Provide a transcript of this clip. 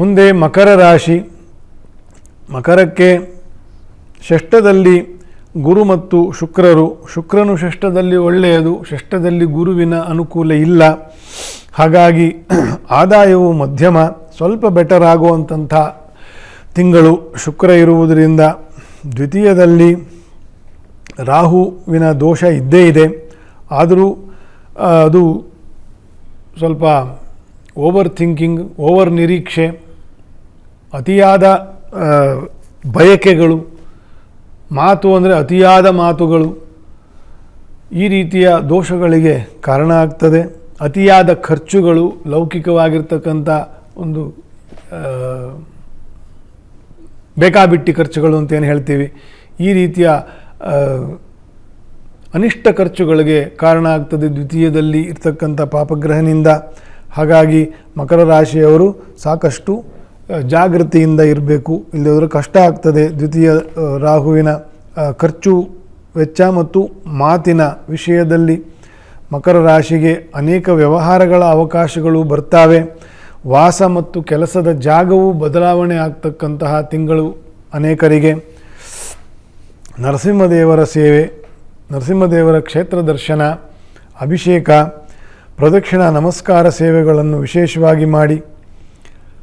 ಮುಂದೆ ಮಕರ ರಾಶಿ. ಮಕರಕ್ಕೆ ಷಷ್ಠದಲ್ಲಿ ಗುರು ಮತ್ತು ಶುಕ್ರರು. ಶುಕ್ರನು ಷಷ್ಠದಲ್ಲಿ ಒಳ್ಳೆಯದು, ಷಷ್ಠದಲ್ಲಿ ಗುರುವಿನ ಅನುಕೂಲ ಇಲ್ಲ. ಹಾಗಾಗಿ ಆದಾಯವು ಮಧ್ಯಮ, ಸ್ವಲ್ಪ ಬೆಟರ್ ಆಗುವಂಥ ತಿಂಗಳು ಶುಕ್ರ ಇರುವುದರಿಂದ. ದ್ವಿತೀಯದಲ್ಲಿ ರಾಹುವಿನ ದೋಷ ಇದ್ದೇ ಇದೆ, ಆದರೂ ಅದು ಸ್ವಲ್ಪ ಓವರ್ ಥಿಂಕಿಂಗ್, ಓವರ್ ನಿರೀಕ್ಷೆ, ಅತಿಯಾದ ಬಯಕೆಗಳು, ಮಾತು ಅಂದರೆ ಅತಿಯಾದ ಮಾತುಗಳು, ಈ ರೀತಿಯ ದೋಷಗಳಿಗೆ ಕಾರಣ ಆಗ್ತದೆ. ಅತಿಯಾದ ಖರ್ಚುಗಳು, ಲೌಕಿಕವಾಗಿರ್ತಕ್ಕಂಥ ಒಂದು ಬೇಕಾಬಿಟ್ಟಿ ಖರ್ಚುಗಳು ಅಂತೇನು ಹೇಳ್ತೀವಿ, ಈ ರೀತಿಯ ಅನಿಷ್ಟ ಖರ್ಚುಗಳಿಗೆ ಕಾರಣ ಆಗ್ತದೆ ದ್ವಿತೀಯದಲ್ಲಿ ಇರ್ತಕ್ಕಂಥ ಪಾಪಗ್ರಹನಿಂದ. ಹಾಗಾಗಿ ಮಕರ ರಾಶಿಯವರು ಸಾಕಷ್ಟು ಜಾಗೃತಿಯಿಂದ ಇರಬೇಕು, ಇಲ್ಲದಿದ್ದರೆ ಕಷ್ಟ ಆಗ್ತದೆ. ದ್ವಿತೀಯ ರಾಹುವಿನ ಖರ್ಚು ವೆಚ್ಚ ಮತ್ತು ಮಾತಿನ ವಿಷಯದಲ್ಲಿ ಮಕರ ರಾಶಿಗೆ ಅನೇಕ ವ್ಯವಹಾರಗಳ ಅವಕಾಶಗಳು ಬರ್ತಾವೆ. ವಾಸ ಮತ್ತು ಕೆಲಸದ ಜಾಗವು ಬದಲಾವಣೆ ಆಗ್ತಕ್ಕಂತಹ ತಿಂಗಳು ಅನೇಕರಿಗೆ. ನರಸಿಂಹದೇವರ ಸೇವೆ, ನರಸಿಂಹದೇವರ ಕ್ಷೇತ್ರ ದರ್ಶನ, ಅಭಿಷೇಕ, ಪ್ರದಕ್ಷಿಣಾ ನಮಸ್ಕಾರ ಸೇವೆಗಳನ್ನು ವಿಶೇಷವಾಗಿ ಮಾಡಿ.